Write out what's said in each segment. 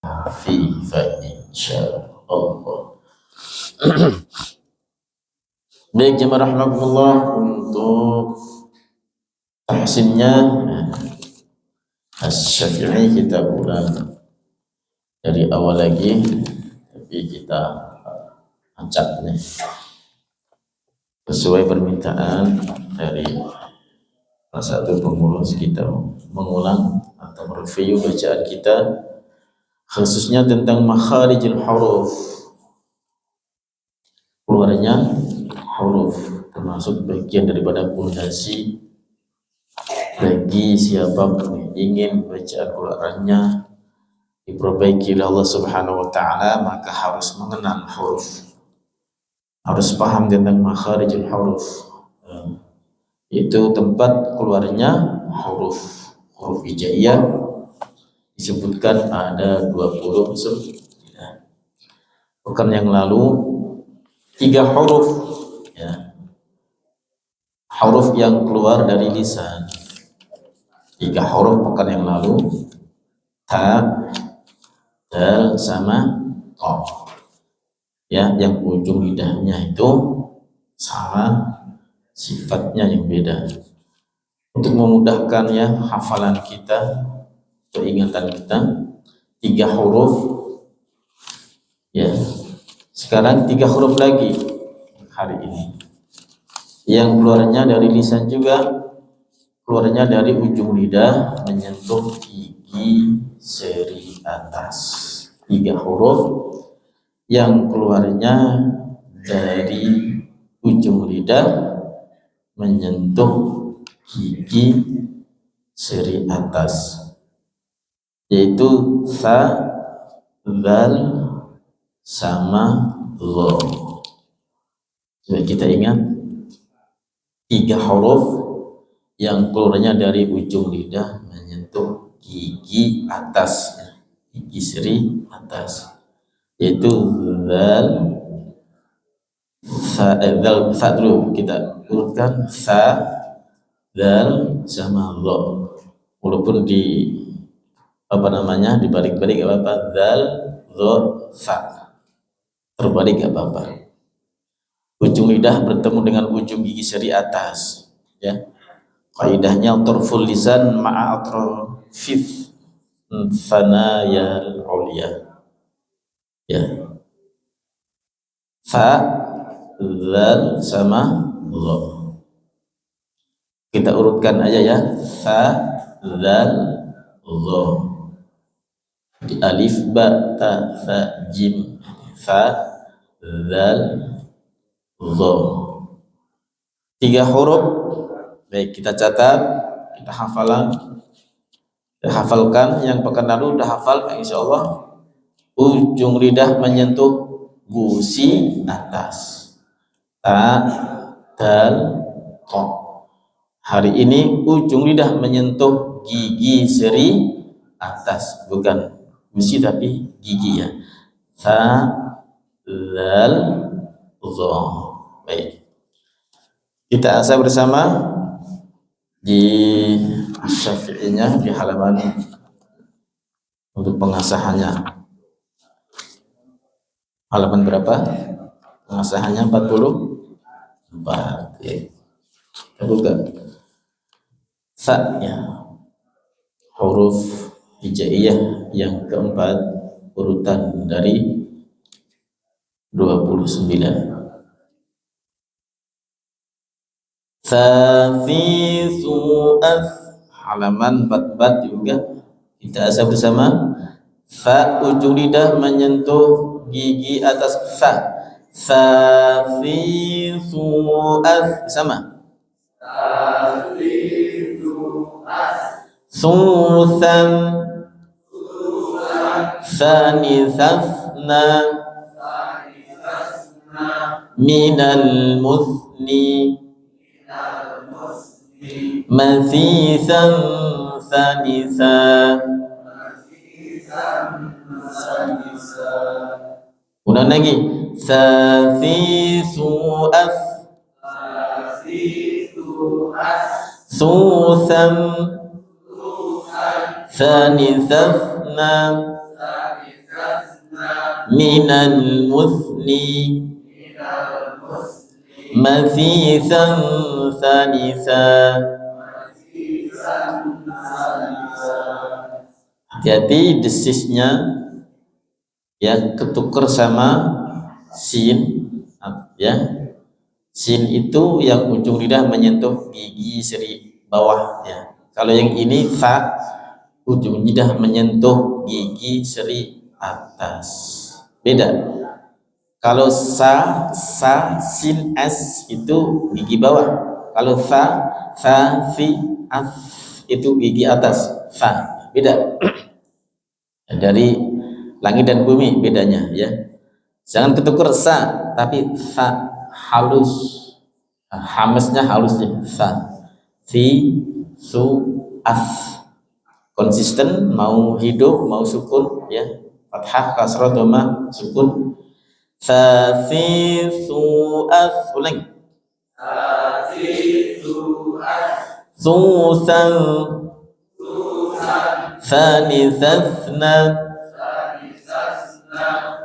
insyaallah. Baik jemaah rahimakumullah, untuk tahsinnya Asy-Syafi'i kita ulang dari awal lagi, tapi kita acaknya sesuai permintaan dari salah satu pengurus. Kita mengulang atau mereview bacaan kita khususnya tentang makharijul huruf, keluarnya huruf, termasuk bagian daripada pondasi bagi siapa yang ingin bacaan Qur'annya diperbaiki oleh Allah Subhanahu wa taala, maka harus mengenal huruf, harus paham tentang makharijul huruf, itu tempat keluarnya huruf. Huruf hijaiyah disebutkan ada 29. Pekan yang lalu 3 huruf, ya, huruf yang keluar dari lisan. 3 huruf pekan yang lalu, ta, dal, sama to, ya, yang ujung lidahnya itu sama, sifatnya yang beda. Untuk memudahkan ya hafalan kita, keingatan kita, 3 huruf, ya. Sekarang 3 huruf lagi hari ini, yang keluarnya dari lisan juga, keluarnya dari ujung lidah menyentuh gigi seri atas. 3 huruf yang keluarnya dari ujung lidah menyentuh gigi seri atas, yaitu sa, zal, sama lo. Coba kita ingat 3 huruf yang keluarnya dari ujung lidah menyentuh gigi atas, gigi seri atas, yaitu zal, sa, sa dulu kita urutkan, sa, zal, sama lo. Walaupun di dibalik-balik gak apa-apa, zal, lo, sa, terbalik gak apa-apa. Ujung lidah bertemu dengan ujung gigi seri atas, ya. Kaidahnya tarful lisan ma'a atrafif thanayal ulya, ya. Fa, zal, sama lo. Kita urutkan aja ya. Fa, zal, lo. Di alif, ba, ta, tha, jim. Fa, zal, lo. 3 huruf. Baik, kita catat, kita hafalkan. Yang pekan lalu udah hafal, insyaallah. Ujung lidah menyentuh gusi atas, ta, dal, to. Hari ini ujung lidah menyentuh gigi seri atas, bukan gusi tapi gigi, ya. Ta, dal, zo. Baik, kita asa bersama di Asy-Syafi'inya di halaman untuk pengasahannya. Halaman berapa? Pengasahannya 44. Ya. Kita buka. Sa, ya, huruf hijaiyah yang keempat, urutan dari 29. Sa, fi, su, as, halaman 44 juga kita asa bersama. Fa, ujung lidah menyentuh gigi atas fa. Sa, fi, su, as, sama. Sa, fi, su, as. Susan, sani, sasna, minal musni, masisan, sanisa. Ulang lagi. Sa, fi, su, as. Susan, sani, sasna, minal muthni mathisan thanitha. Hati-hati desisnya ya, ketuker sama sin ya. Sin itu yang ujung lidah menyentuh gigi seri bawah ya. Kalau yang ini fa, ujung lidah menyentuh gigi seri atas. Beda. Kalau sa, sin, s itu gigi bawah. Kalau fa, fi, af itu gigi atas. Fa. Beda. Dari langit dan bumi bedanya ya. Jangan ketuker sa, tapi fa halus. Hamesnya halusnya fa, fi, su, af. Konsisten, mau hidup mau sukun ya. Fathah, kasrah, dhamma, sukun. Fa, fi, su, af. Ulang. Fa, fi, su, af. Susan, thanithasna,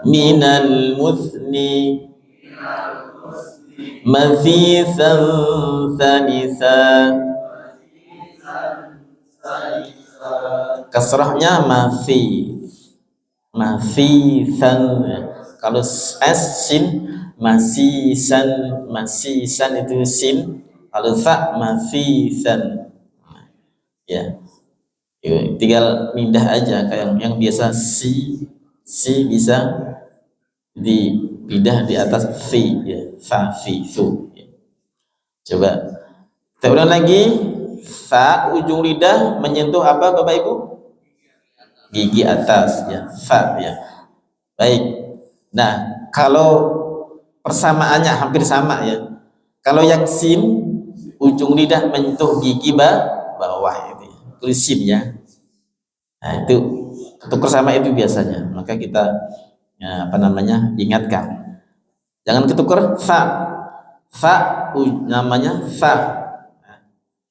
minal muthni, mathisan thanitha. Kasrahnya mafi, mathisan. Kalau s sin masisan, masisan itu sin. Kalau fa mathisan ya. Tinggal pindah aja kayak yang biasa si bisa dipindah di atas fi ya, fa, fi, su ya. Coba kita ulang lagi. Fa ujung lidah menyentuh apa Bapak Ibu? Gigi atas ya, fa ya. Baik. Nah, kalau persamaannya hampir sama ya. Kalau yang sin ujung lidah menyentuh gigi bawah itu ya. Tulis sin ya. Nah, itu ketuker sama itu biasanya. Maka kita ya, ingatkan. Jangan ketuker fa. Fa namanya fa. Nah,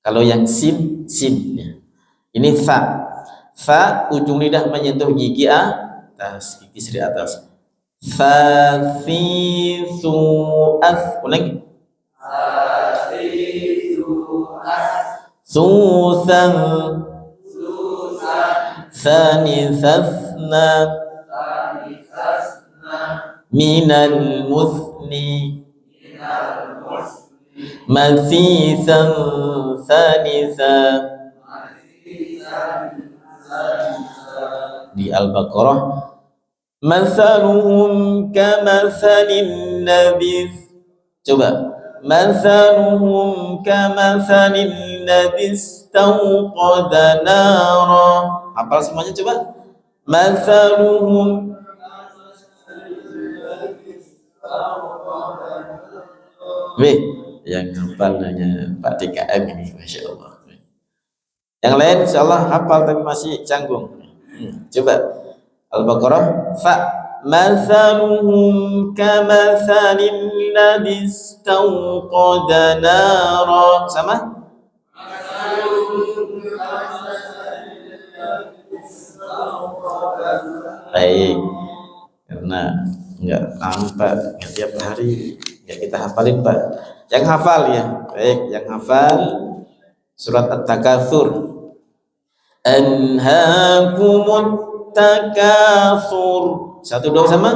kalau yang sin ya. Ini fa. Fa ujung lidah menyentuh gigi atas, gigi seri atas. Fa, fi, su, as. Ulang. Fa, fi, su, as. Susan, thanithasna, minal muthni, mathisan thanitha. Di Al-Baqarah, mathaluhum kamathalin nabith. Coba, mathaluhum kamathalin nabith istawqada nara. Hafal semuanya coba. Mathaluhum. Wih, yang hafal hanya Pak DKM ini, Masya Allah. Yang lain insya Allah hafal tapi masih canggung. Coba Al-Baqarah. Fa, mathaluhum kamathalin ladzi istawqada nara. Sama? Baik, karena enggak nampak tiap hari ya kita hafalin Pak. Yang hafal ya, baik, yang hafal surat At-Takatsur. Anhaakumut takatsur. Satu dua sama?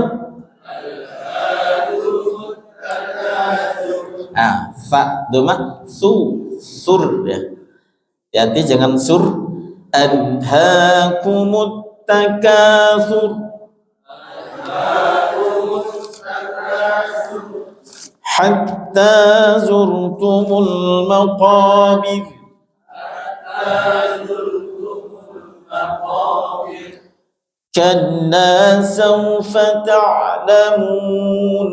Fa doma sur ya. Hati jangan sur. Anhaakumut takatsur hatta zurtumul maqabir. Kalla sawfa ta'lamun.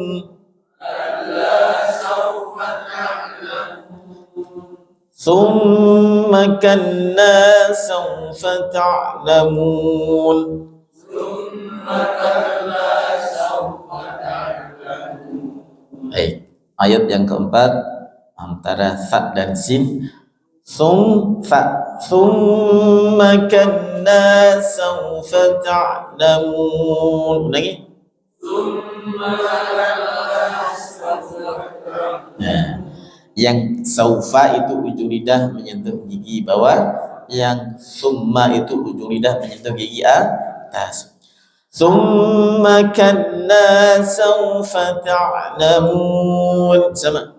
Thumma kalla sawfa ta'lamun. Ayat yang keempat antara fa dan sin. Thumma kalla sawfa ta'lamun. ta'lamun. Lagi. Nah, yang saufa itu ujung lidah menyentuh gigi bawah, yang summa itu ujung lidah menyentuh gigi atas. Summa kalla saufa ta'lamun. Sama.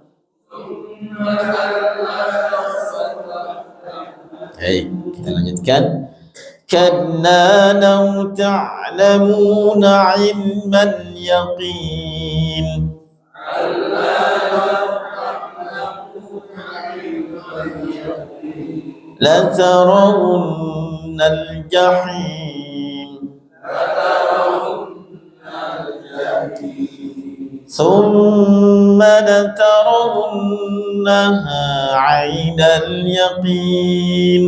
Baik, kita lanjutkan. Kalla law ta'lamuna 'ilmal yaqin. لترون الجحيم ثم لترونها عين اليقين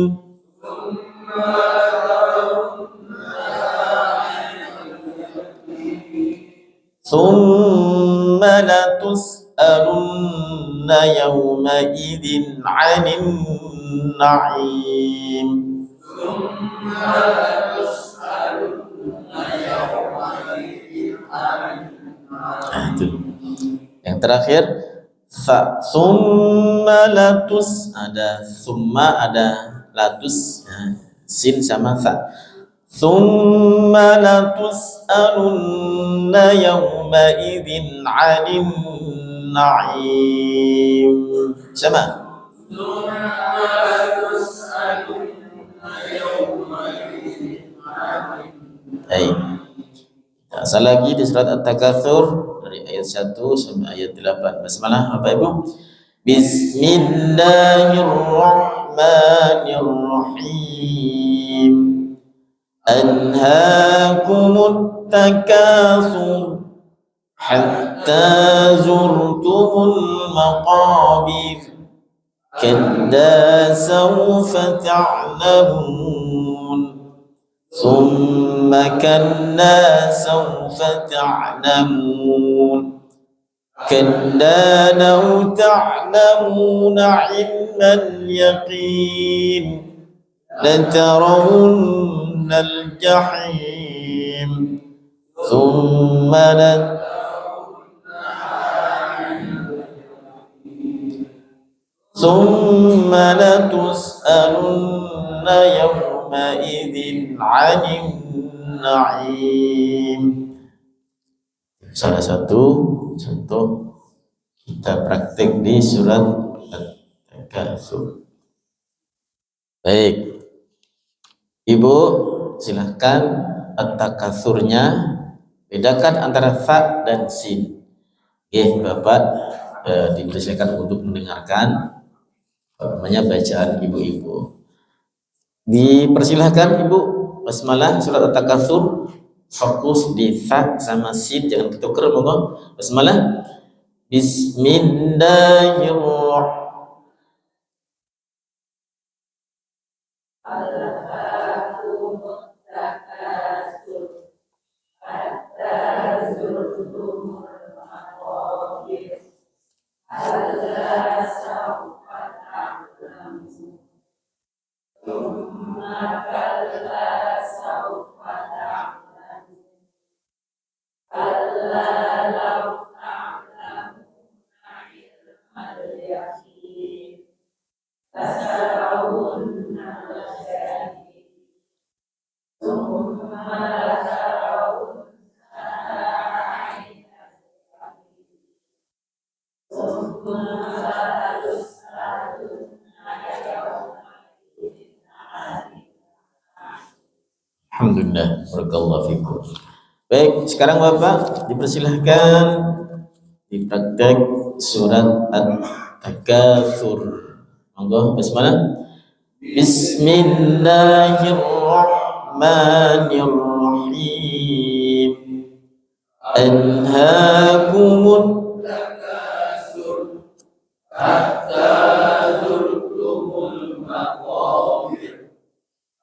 ثم لتسألن يومئذ عن النعيم. Yang terakhir summa latus, ada summa ada latus, sin sama fa. Summa latus'alunna yawma idzin 'anil na'im. Sama. Baik. Asal lagi di surat At-Takatsur dari ayat 1 sampai ayat 8. Basmalah Bapak Ibu. Bismillahirrahmanirrahim. Anhaakumut takatsur hatta zurtumul maqabir. Kalla sawfa ta'lamun. Thumma kalla sawfa ta'lamun. Kalla law ta'lamuna 'ilmal yaqin latarawunnal jahim. Thumma latus'alunna yawma idzin 'anil na'im. Salah satu contoh kita praktek di surat At-Takatsur. Baik, Ibu silahkan At-Takatsurnya bedakan antara fa dan sin. Bapak dipersilakan untuk mendengarkan namanya bacaan ibu-ibu. Dipersilahkan Ibu basmalah surat At-Takatsur, fokus di fa sama sin, jangan ketuker monggo. Basmalah. Bismillahirrahmanirrahim. Alhamdulillah, barakallahu fikum. Baik, sekarang Bapak dipersilahkan dipraktek surat At-Takatsur. Monggo basmalah. Bismillahirrahmanirrahim. Anhaakumut takatsur hatta zurtumul maqabir.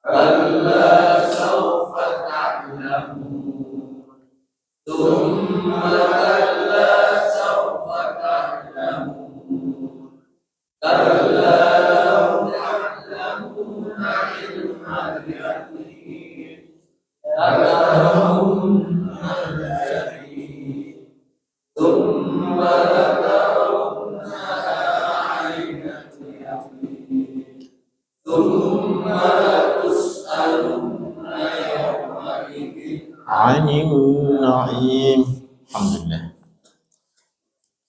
Kalla sawfa ta'lamun. Thumma kalla sawfa ta'lamun. Kalla law ta'lamuna ilmal yaqin. anin na'im. Alhamdulillah.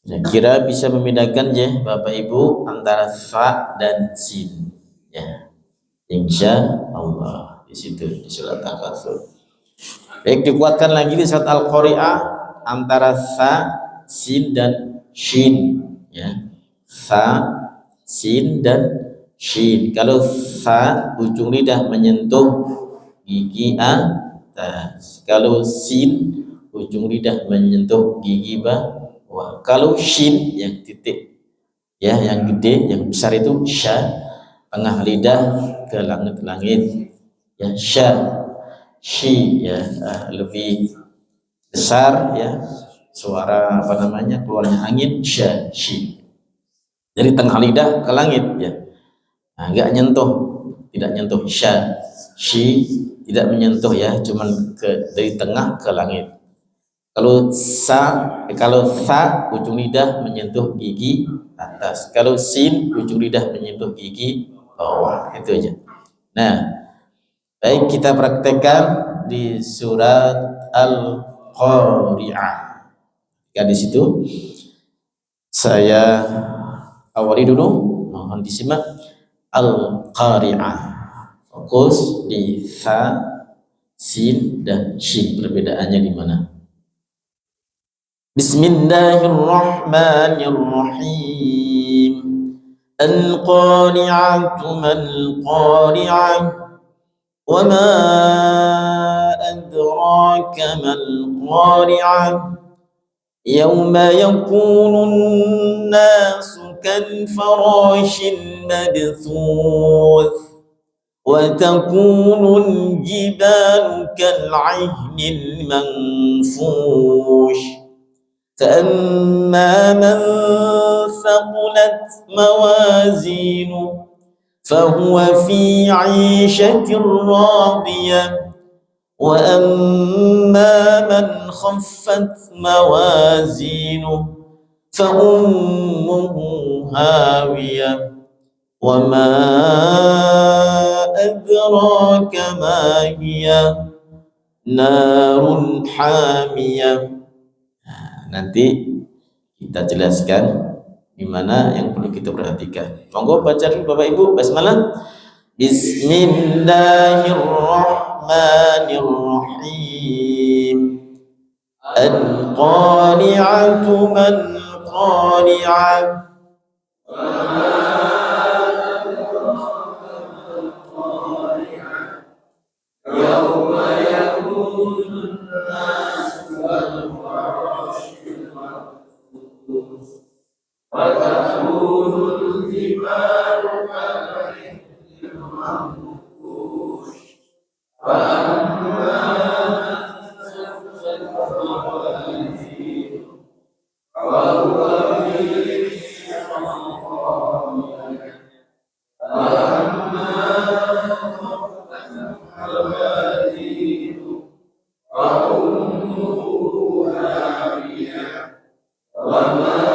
Saya kira bisa membedakan ya Bapak Ibu antara fa dan sin ya. Insya Allah di situ di surat Al-Kahfi. Baik, dikuatkan lagi di surat Al-Qari'ah antara sa, sin dan shin ya. Sa, sin dan shin. Kalau sa ujung lidah menyentuh gigi atas. Kalau sin ujung lidah menyentuh gigi bawah. Kalau shin yang titik ya yang gede yang besar itu sya, tengah lidah ke langit-langit ya sya, shi ya lebih besar ya suara apa namanya keluarnya angin sya shi. Dari tengah lidah ke langit ya. Nah, enggak nyentuh, tidak nyentuh sya, shi tidak menyentuh ya, cuman dari tengah ke langit. Kalau sa ujung lidah menyentuh gigi atas. Kalau sin ujung lidah menyentuh gigi bawah. Itu aja. Nah, baik kita praktekkan di surat Al-Qari'ah. Ya di situ saya awali dulu, mohon disimak Al-Qari'ah. Fokus di sa, sin dan shin, perbedaannya di mana? Bismillahirrahmanirrahim. Al-Qari'atu mal-Qari'ah. Wa ma adraka mal-Qari'ah. Yawma yakunun nasu kal-farashil mabthuth. Wa takunul jibalu kal-'ihnil manfush. فأما من ثقلت موازينه فهو في عيشة راضية وأما من خفت موازينه فأمه هاوية وما أدراك ما هي نار حامية. Nanti kita jelaskan di mana yang perlu kita perhatikan. Monggo baca dulu Bapak Ibu basmalah. Bismillahirrahmanirrahim. Al-Qari'atu mal-Qari'ah. Yawma yakunun nasu وتكون الجبال كالعهن المنفوش وأما من ثقلت موازينه فهو في عيشة راضية وأما من خفت موازينه فأمه هاوية وما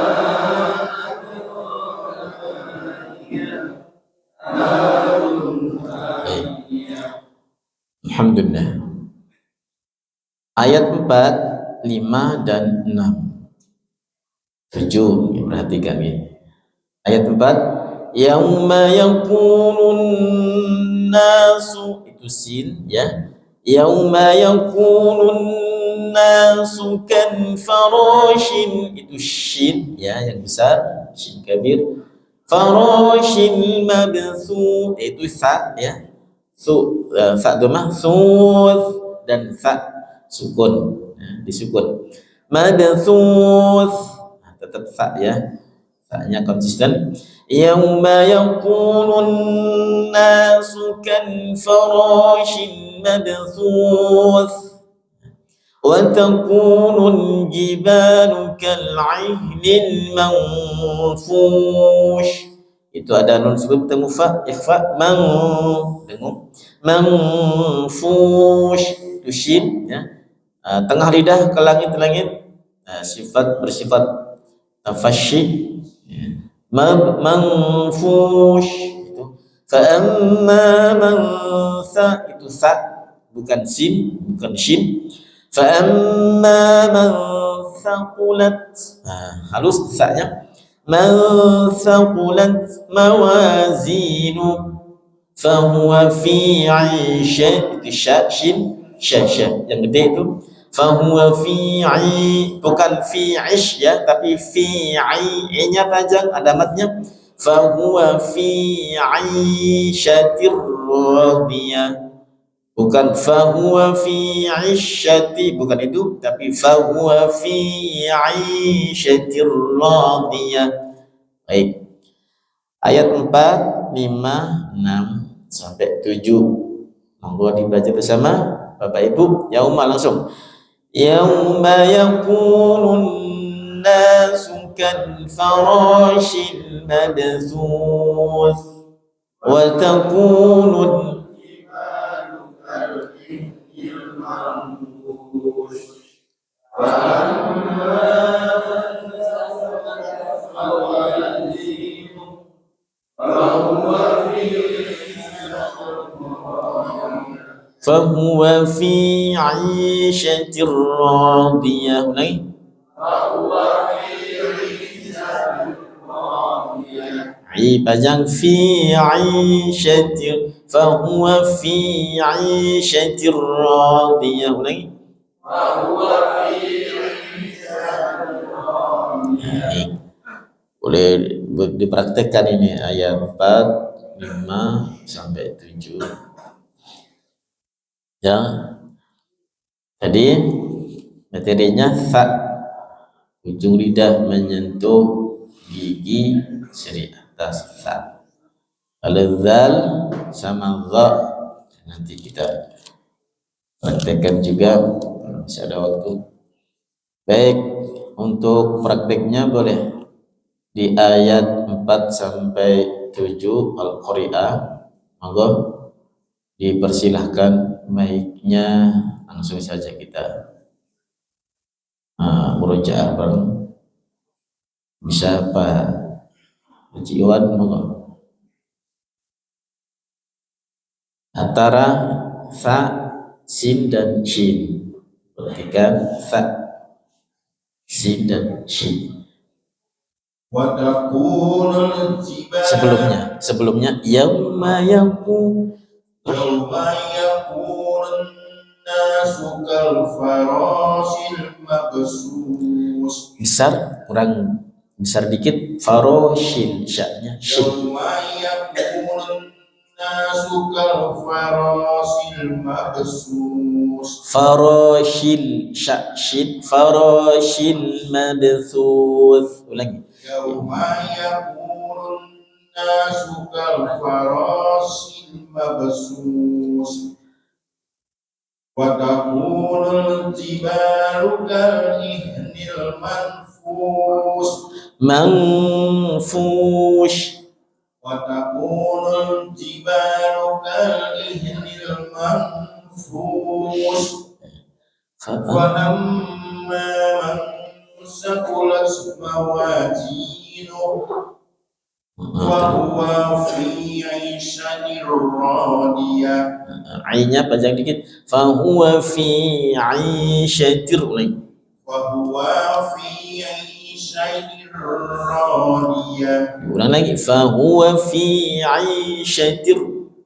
Alhamdulillah. Ayat 4, 5 dan 6. 7, perhatikan ya. Ayat 4, yauma yakunun nasu, itu sin ya. Yauma yakunun nasu kan farashin, itu shin ya yang besar, shin kabir. Farashin mabthuth, itu sa ya. Fa dhammah thuth dan fa sukun ya, disukun. Mabthuth tetap fa ya, fa-nya konsisten. Yauma yakunun nasu kan farashin mabthuth wa takunul jibalu kal'ihnil manfush. Itu ada nun sebelum ketemu fa, ikhfa dengung manfush itu shin ya. tengah lidah ke langit-langit, sifat bersifat tafasyi, manfush itu. Fa amma man itu sa, bukan sin, bukan shin. Fa amma man thaqulat, halus sa-nya. Man thaqulat mawazinu fahuwa fi 'ishatin, itu sya yang gede itu. Fahuwa fi bukan fi 'ish ya, tapi fi nya panjang, ada matnya. Fahuwa fi 'ishatir radiyah, bukan fahuwa fi 'ishati, bukan itu, tapi fahuwa fi 'ishatir radiyah. Baik, ayat 4, 5, 6 sampai 7. Monggo dibaca bersama Bapak Ibu. Yauma langsung. Yauma yakunun nasu kal farashil madthus wa takunun fahuwa fi 'ishatir radiyah. Ulangi. Panjang fi 'ishatir, fahuwa fi 'ishatir radiyah. Ulangi. Boleh dipraktekkan ini ayat 4, 5 sampai 7. Ya, tadi materinya fa, ujung lidah menyentuh gigi seri atas fa. Kalau zal sama dha nanti kita praktekkan juga, masih ada waktu. Baik, untuk prakteknya boleh di ayat 4 sampai 7 Al-Qari'ah. Monggo dipersilahkan mic-nya, langsung saja kita murojaah bareng. Bisa Pak Haji Iwan, monggo. Antara fa, sin dan shin, perhatikan fa, sin dan shin. Sebelumnya yauma yakun besar, kurang besar dikit, farashil, syaknya shin. Farashil syak shin, farashil madthus. Ulangi. Yauma yakunun nasu kal farashil mabsus wa takunul jibalu kal ihnil manfush wa takunul jibalu kal ihnil manfush fa amma man saqulat mawazinu wa huwa fi 'ishatir radiyah. Ainnya panjang dikit. Fa huwa fi 'ishatir, wa huwa fi 'ishatir radiyah. Ulang lagi. Fa huwa fi 'ishatir,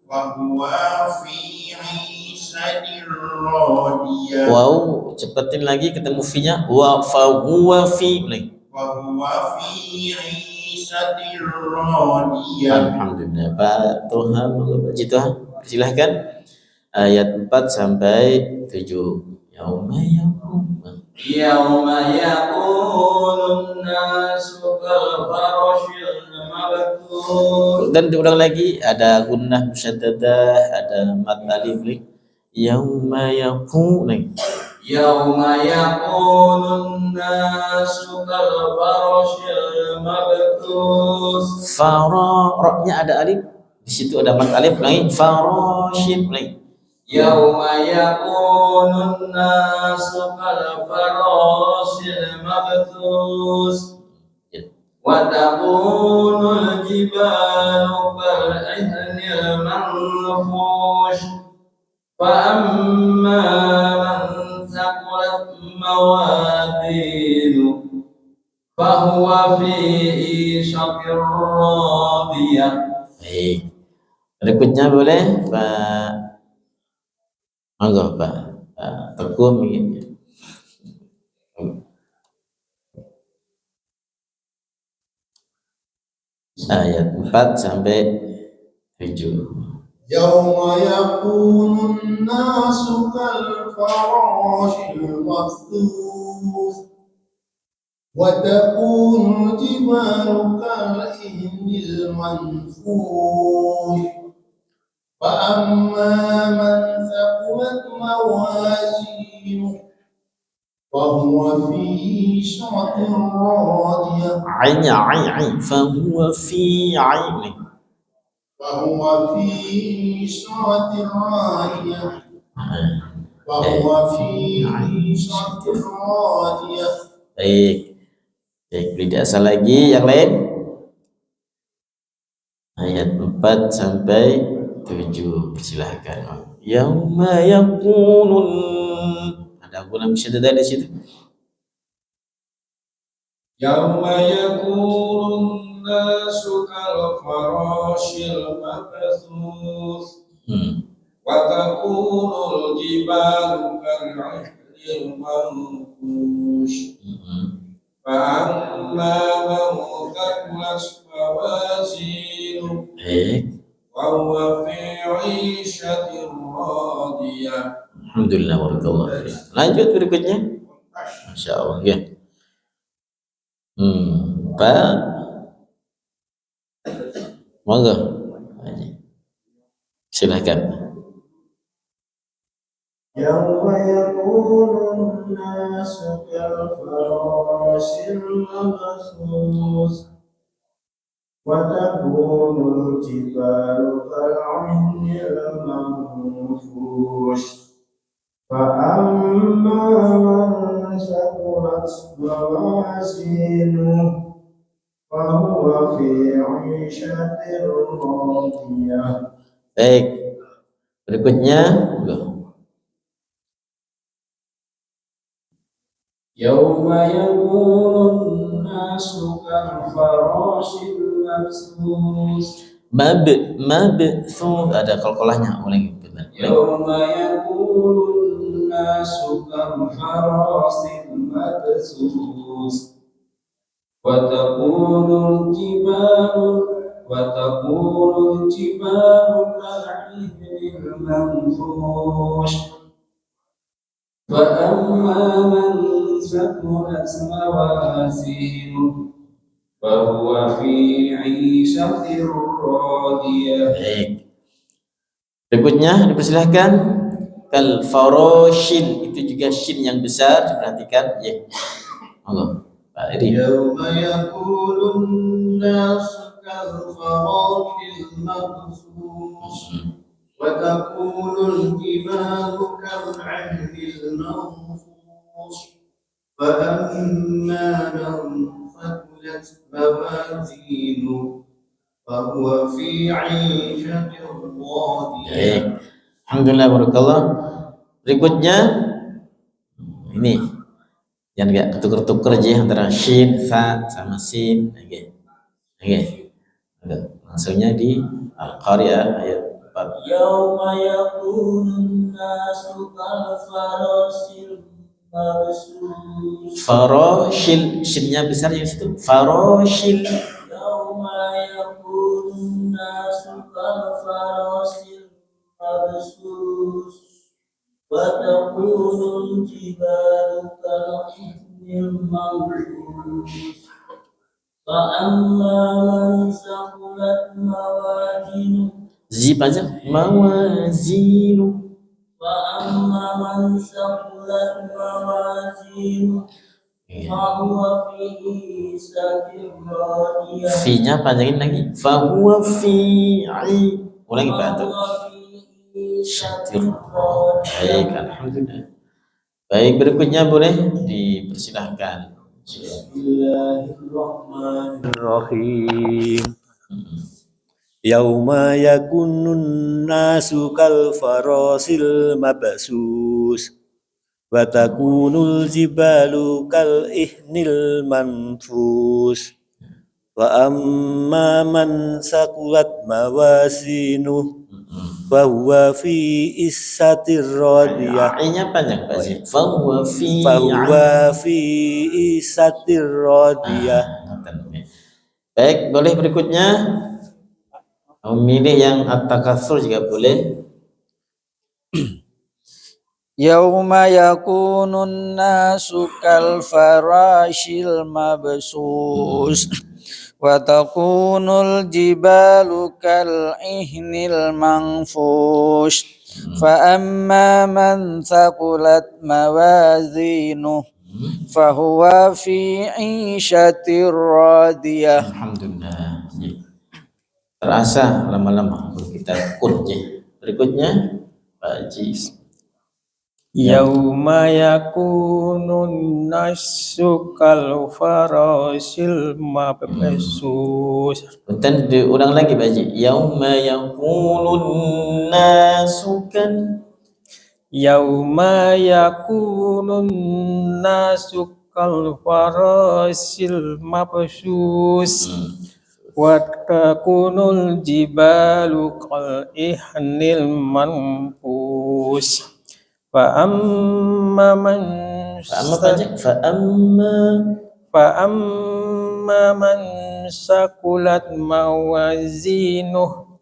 wa huwa fi 'ishatir radiyah. Wow, cepetin lagi ketemu fi-nya. Wa fa huwa fi, wa huwa fi 'ishatir radiyah. Alhamdulillah. Pak Toha, Pak Citoha, silahkan ayat 4 sampai 7. Yauma yakunun nasu kal farashil mabthus. Dan diulang lagi, ada gunnah musyaddadah, ada mad alif. Yauma yakunun, yauma yakunun nasu kal farashil mabthus. Ra-nya ada alif, di situ ada mad alif. Farashil, Yauma yakunun nasu kal farasil mabthus wa takunul jibalu kal ihnil manfush fa amma man thaqulat mawazinu fa huwa fi ishatir radiyah. Baik, berikutnya boleh Pak, monggo Pak Teguh ingin ayat 4 sampai 7. Yauma yakunun nasu kal farashil mabthus wa takunul jibalu kal ihnil manfush fa amma man thaqulat mawazinuhu فهو في عيشة راضية. عين فهو في عين فهو في عيشة راضية. فهو في عيشة راضية. Baik, tidak asal lagi yang lain. Ayat 4 sampai 7, persilahkan. Yauma yakunun, ada guna musyaddada di situ. Yauma yakunun nasu kal farashil mabthus wa takunul jibalu kal ihnil manfush fa amma man thaqulat mawazinu wa huwa fi 'ishatin radiyah. Alhamdulillah warahmatullahi wabarakatuh. Lanjut berikutnya. Masya Allah ya. Pak, monggo, silakan. Yauma yakunun nasu kal farashil mabthus wa takunul jibalu kal ihnil manfush فأما من ثقلت موازينه فهو في عيشة راضية. Baik, berikutnya Yauma yakunun nasu kal farashil mabthus. Mabthus ada qalqalahnya, ulangi benar. Yauma yakunun nasu kal farasil mabthus wa takunul jibalu kal ihnil manfush wa amma man thaqulat mawazinuhu fa huwa fi 'ishatin radiyah. Berikutnya dipersilahkan. Kal farashil, itu juga shin yang besar, diperhatikan ya. Allah. Pak Edi. Yauma yakunun nasu kal farashil mabthus wa takunul jibalu kal 'ihnil manfush fa amma man thaqulat mawazinuhu fa huwa fi 'ishatin radiyah. Alhamdulillah barakallah. Berikutnya ini yang enggak ketuker-tuker aja antara shin, fa sama sin. Oke. Langsungnya di Al-Qari'ah ayat 4. Yauma yakunun nasu kal farasil mabthus. Farashil, shinnya besar yang situ. Farashil. Yauma yakunun nasu kal farasil mabthus wa takunul jibalu kal ihnil manfush fa amma man thaqulat mawazinuhu. Aja mawazinu. Fa amma man thaqulat mawazinuhu fa huwa fi 'ishatin radiyah. Fi-nya panjangin lagi. Fa huwa fi ulangi Pak. syatir. Baik, alhamdulillah. Baik, berikutnya boleh dipersilahkan. Bismillahirrahmanirrahim. Yauma yakunun nasu kal farasil mabsus wa takunul jibalu kal ihnil manfus wa amma man sakulat mawasinu fa huwa fi issatir radiyah Ainya panjang Pak Zid. Fahuwa fi issatir radiyah. Baik, boleh berikutnya memilih yang at-takatsur juga boleh. Yauma yakunun nasu kal farashil mabsus wa takunul jibalu kal ihnil manfush fa amma man thaqulat mawazinuh fa huwa fi 'ishatir radiyah. Alhamdulillah. Terasa lama-lama kita kunci. Berikutnya Pak Haji. Yauma yakunun nasu kal farasil mabsus. Punten diulang lagi Pak Haji. Yauma yakunun nasu kan. Yauma yakunun nasu kal farasil mabsus. Wa takunul jibalu kal ihnil manfus. Fa amma man sakulat mawazinuh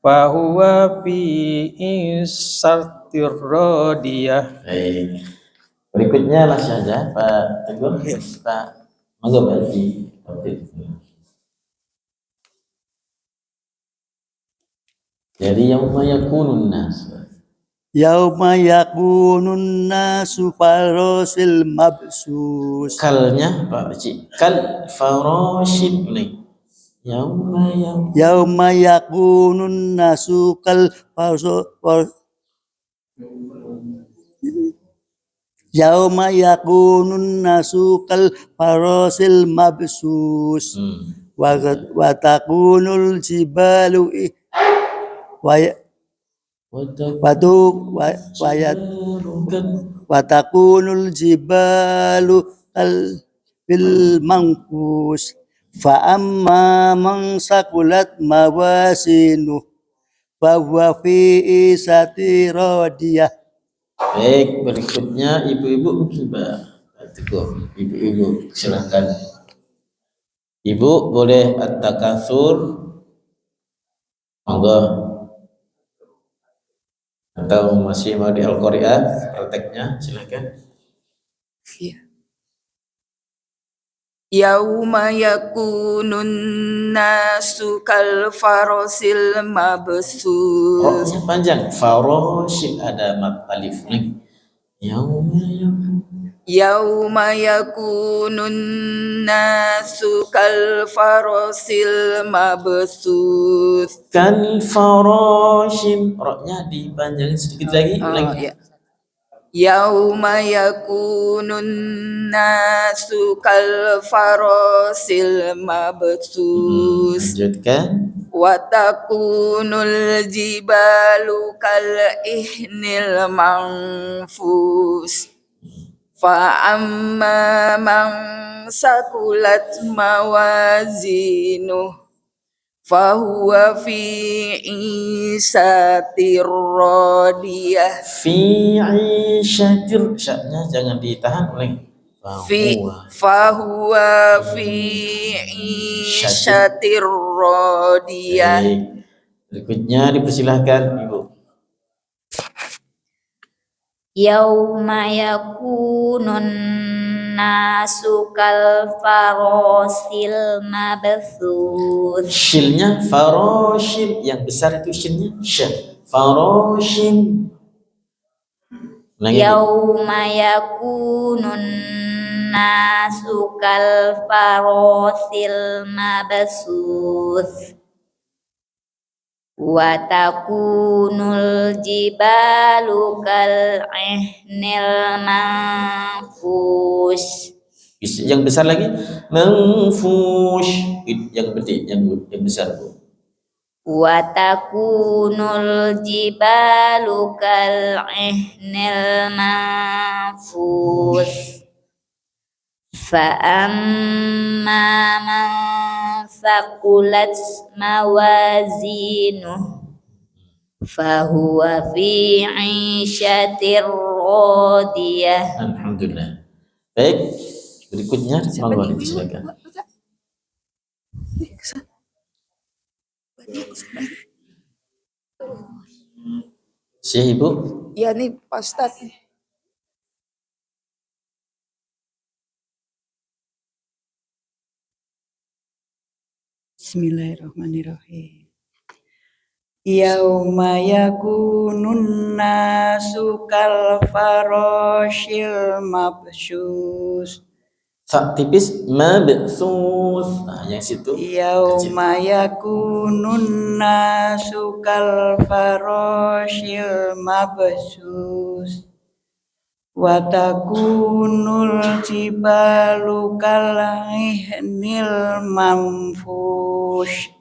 fa huwa fi issatir radiyah. Baik. Berikutnya lah saja Pak Teguh. Pak monggo Pak Haji. Jadi yauma yakunun nas. Yauma yakunun nasu farasil mabsus. Kalnya Pak Haji. Kal farasil nih. Yauma yakunun nasu kal farasil. Yauma yakunun nasu kal farasil mabsus. Wa takunul jibalu watakunul jibalu bil manfus fa amma man sakulat mawasinu fa huwa fi isati radiyah. Baik, berikutnya ibu-ibu mungkin Pak Teguh. Ibu-ibu silahkan. Ibu boleh at-takatsur monggo. Atau masih mau di Al-Qur'an prakteknya silakan. Yauma yakunun nasu kal farasil mabsus. Roknya panjang. Farasil ada mat alif nih. Yauma yakunun nasu kal farasil mabsus. Kal farasil. Roknya dipanjangin sedikit lagi. Ya. Yauma yakunun nasu kal farasil mabsus. Lanjutkan. Wa takunul jibalu kal ihnil manfus. Fa amma man sakulat mawazinuh fa huwa fi isatir radiyah. Fi isyatir. Syaknya jangan ditahan oleh Fa huwa fi isyatir radiyah. Berikutnya dipersilahkan Ibu. Yauma yakunun nasu kal farasil mabsus. Shilnya faroshil, yang besar itu shilnya syah. Faroshil. Yauma yakunun nasu kal farasil mabsus. wa takunul jibalu kal ihnil manfush. Yang besar lagi manfush, yang gede, yang besar Bu. Wa takunul jibalu kal ihnil manfush. Fa amma man thaqulat mawazinuh fahuwa fi 'ishatir radiyah. Alhamdulillah. Baik, berikutnya monggo silakan. Syekh Ibu. Ya nih Pak Ustadz. Bismillahirrahmanirrahim. Yauma yakunun nasu kal farashil mabsus. Tipis mabsus. Nah, yang situ. Yauma yakunun nasu kal farashil mabsus. Wa takunul jibalu kal ihnil manfush.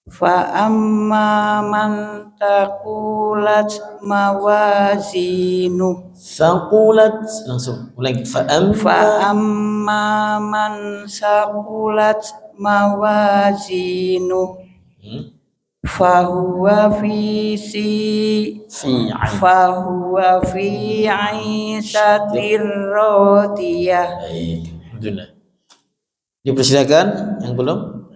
Fa amma man taqulat mawazinu. Saqulat, langsung ulang. Fa amma man saqulat mawazinu. Fahuwa fi 'ishatir radiyah. Alhamdulillah. Dipersilakan yang belum.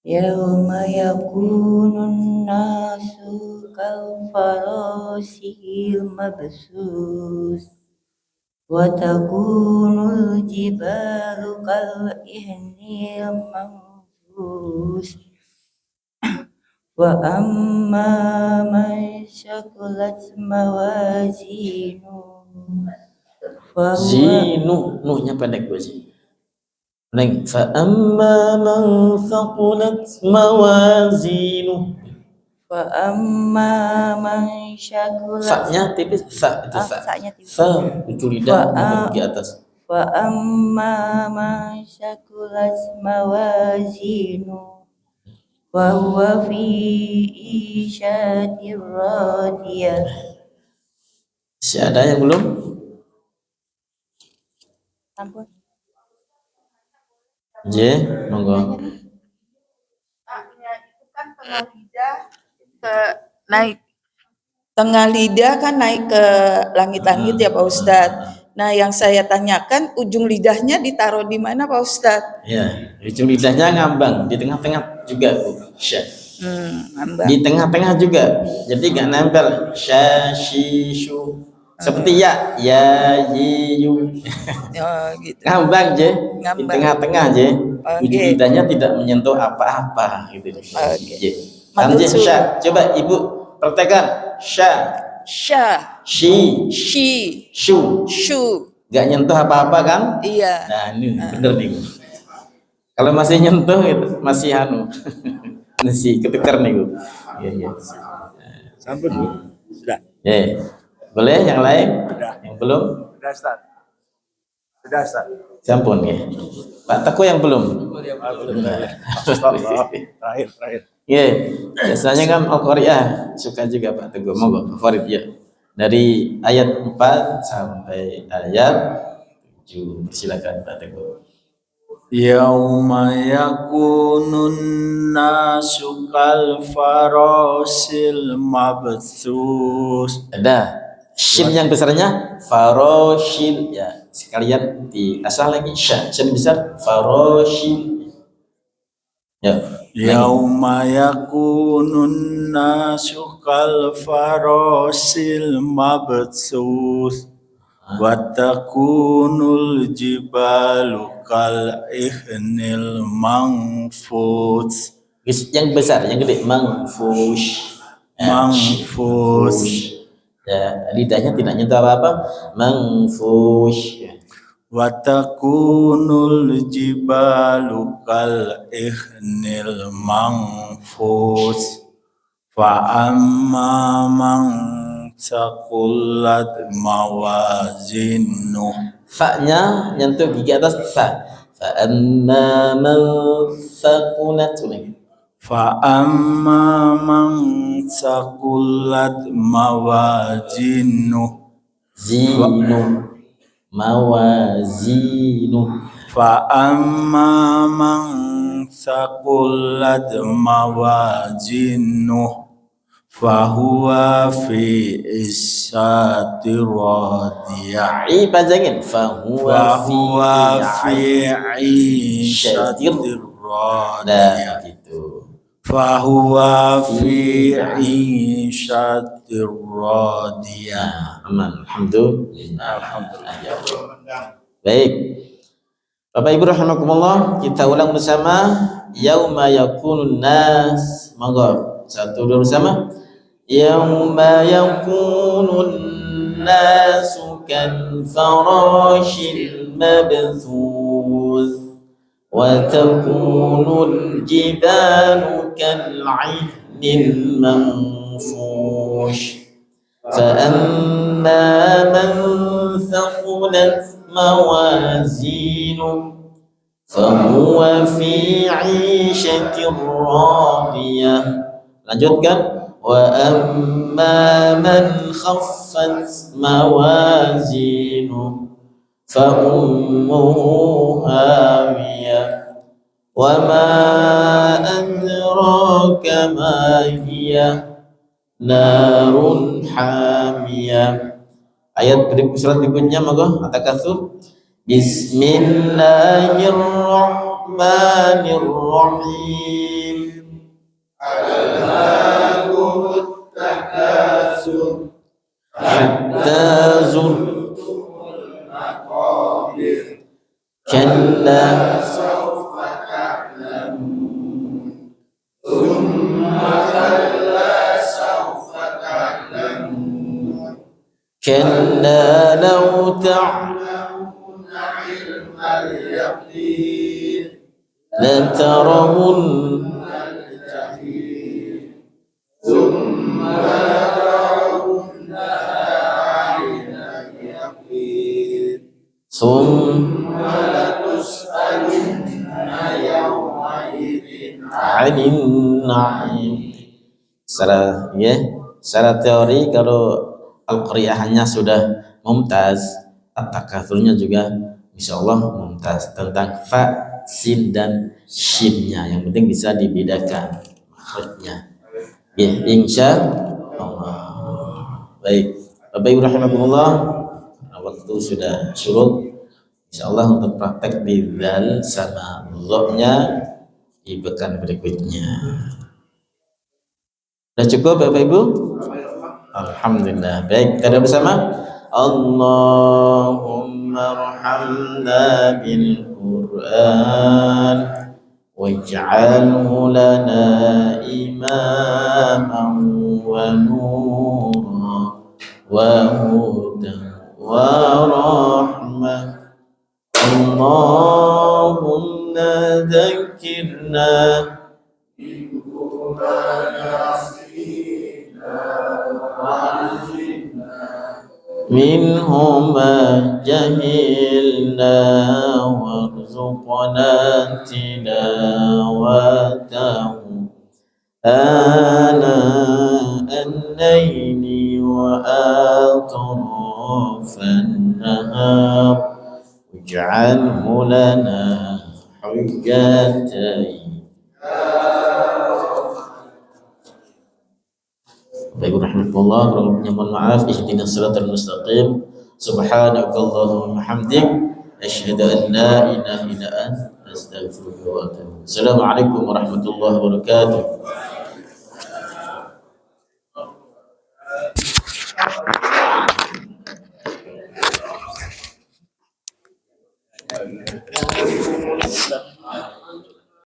Yauma yakunun nasu kal farashil mabsus. Wa takunul jibalu kal ihnil manfus. Wa amma man syakulat mawazinu. Zinu, nuhnya pendek Bu Ji. Neng, fa amma man thaqulat mawazinu. Fa amma man syakulat. Fa-nya tipis, fa itu fa. Fa itu lidah di atas. Fa amma man syakulat mawazinu. Wa huwa fi 'ishatir radiyah. Masih ada yang belum? Ampun. Monggo. Tengah lidah kan naik ke langit-langit ya Pak Ustadz. Nah yang saya tanyakan ujung lidahnya ditaruh di mana Pak Ustadz? Ya, ujung lidahnya ngambang di tengah-tengah juga Bu. Ngambang. Di tengah-tengah juga, jadi gak nempel. Sya, shi, shu. Seperti ya, yi, yu. Oh, gitu. Ngambang di Ngambang. tengah-tengah ujung lidahnya tidak menyentuh apa-apa gitu. Nanti sya, coba Ibu praktekkan. Sya, shi, shu. Gak nyentuh apa-apa kan? Iya. Nah ini bener nih. Kalau masih nyentuh itu masih masih ketukar nih Bu. Iya. Sampun Bu. Sudah. Boleh yang lain? Sudah. Yang belum? Sudah Ustaz. Sampun ya. Pak Teguh yang belum? Terakhir. Biasanya kan Al-Qari'ah suka juga Pak Teguh. Monggo favorit ya. Dari ayat 4 sampai ayat 7. Silakan Pak Teguh. Yauma yakunun nasu kal farasil mabthus. Ada shin yang besarnya faroshil ya, sekalian di asal lagi shin besar faroshil ya. Yauma yakunun nasu kal farasil mabthus wa takunul jibalu kal ihnil manfus. Yang besar, yang gede manfush. Manfush. Ya, lidahnya tidak nyentuh apa-apa. Manfush. wa takunul jibalu kal ihnil manfus fa amma man saqulat mawazinu. Fa-nya nyentuh gigi atas fa. Fa amma man thaqulat Fa amma man saqulat mawazinu zinu mawazinu. Fa amma man saqulat mawazinu fahuwa fi isyatir radiyah. Panjangin fahuwa fi isyatir radiyah. Gitu. Fahuwa fi isyatir radiyah. Aman. Alhamdulillah. Baik. Bapak Ibu rahimakumullah, kita ulang bersama yauma yakunun nas. Monggo. 1 2 bersama. Yauma yakunun nasu kal farashil mabthuth wa takunul jibalu kal 'ihnil manfush fa amma man thaqulat mawazinuhu fahuwa fi 'ishatir radiyah. Lanjutkan. Wa amma man khaffat mawazinuhu fa ummuhu hawiyah wa ma adraka ma hiya narun hamiyah. Ayat surat berikutnya monggo At-Takatsur. Bismillahirrahmanirrahim. Alhaakumut takatsur hatta zurtumul maqabir kalla sawfa ta'lamun thumma kalla sawfa ta'lamun kalla law ta'lamuna 'ilmal yaqin latarawunna ثم لترونها عين اليقين ثم لتسألن يومئذ عن النعيم. Secara teori kalau al-qari'ahnya sudah mumtaz, at-takatsurnya juga insyaallah mumtaz tentang fa, sin dan shinnya. Yang penting bisa dibedakan makhrajnya. Ya, insya Allah. Baik, Bapak Ibu rahimakumullah, waktu sudah surut. Insya Allah untuk praktek di dzal sama dha-nya di pekan berikutnya. Sudah cukup Bapak Ibu? Alhamdulillah. Baik, kita bersama. Allahumma arhamna bil Qur'an waj'alhu lana imaman wa nuran wa hudan wa rahmah. Allahumma dhakkirna minhuma jahilna warzuqna tilawatahu ana al-layli wa atrafan nahar waj'alhu lana hujjatan. Baik rahmatullah, kurang mohon maaf. Ihdinas siratal mustaqim. Subhanakallahumma hamdik asyhadu an la ilaha illa anta astaghfiruka wa atubu. Assalamualaikum warahmatullahi wabarakatuh.